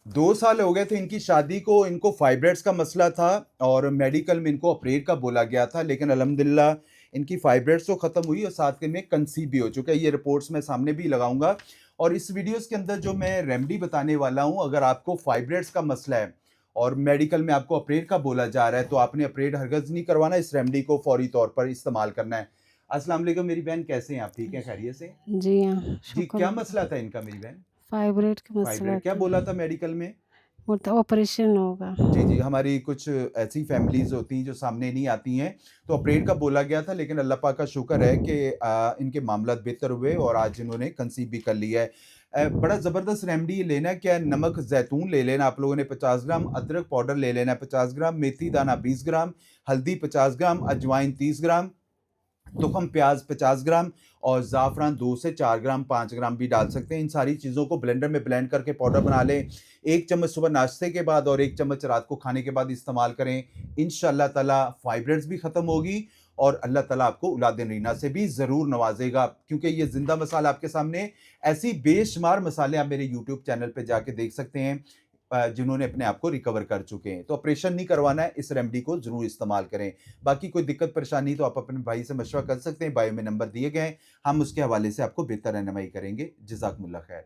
2 साल हो गए थे इनकी शादी को, इनको फाइब्रॉइड्स का मसला था और मेडिकल में इनको ऑपरेट का बोला गया था, लेकिन अल्हम्दुलिल्लाह इनकी फाइब्रॉइड्स तो खत्म हुई और साथ के में कंसीव भी हो चुका है। ये रिपोर्ट्स मैं सामने भी लगाऊँगा और इस वीडियोज़ के अंदर जो मैं रेमेडी बताने वाला हूँ, अगर आपको फाइब्रॉइड्स का मसला है और मेडिकल में आपको ऑपरेट का बोला जा रहा है, तो आपने ऑपरेट हरगिज़ नहीं करवाना, इस रेमेडी को फौरी तौर पर इस्तेमाल करना है। अस्सलाम वालेकुम मेरी बहन, कैसे हैं आप? ठीक हैं, खैरियत से? जी हाँ, जी, शुक्र क्या अल्लाह मसला का। था इनका मेरी बहन? फाइब्रोइड का मसला फाइब्रॉइड क्या था, बोला था मेडिकल में? वो तो ऑपरेशन होगा। जी, जी, हमारी कुछ ऐसी फैमिलीज़ होती हैं जो सामने नहीं आती हैं, तो ऑपरेट का बोला गया था लेकिन अल्लाह पाक का शुक्र है कि इनके मामलात बेहतर हुए और आज इन्होंने कंसीव भी कर लिया है। बड़ा ज़बरदस्त रेमेडी ये लेना है, क्या है, नमक ज़ैतून ले लेना आप लोगों ने 50 ग्राम, अदरक पाउडर ले लेना है 50 ग्राम, मेथी दाना 20 ग्राम, हल्दी 50 ग्राम, अजवाइन 30 ग्राम, तुखम प्याज 50 ग्राम और ज़ाफ़रान 2 से 4 ग्राम, 5 ग्राम भी डाल सकते हैं। इन सारी चीज़ों को ब्लेंडर में ब्लेंड करके पाउडर बना लें। 1 चम्मच सुबह नाश्ते के बाद और 1 चम्मच रात को खाने के बाद इस्तेमाल करें। इंशाअल्लाह ताला फाइब्रॉइड्स भी खत्म होगी और अल्लाह ताला आपको औलाद-ए-नगीना से भी ज़रूर नवाज़ेगा, क्योंकि ये ज़िंदा मसाला आपके सामने। ऐसी बेशुमार मसाले आप मेरे यूट्यूब चैनल पे जाके देख सकते हैं, जिन्होंने अपने आप को रिकवर कर चुके हैं। तो ऑपरेशन नहीं करवाना है, इस रेमेडी को ज़रूर इस्तेमाल करें। बाकी कोई दिक्कत परेशानी तो आप अपने भाई से मशवरा कर सकते हैं, बायो में नंबर दिए गए हैं, हम उसके हवाले से आपको बेहतर रहनुमाई करेंगे। जज़ाकुमुल्लाह खैर।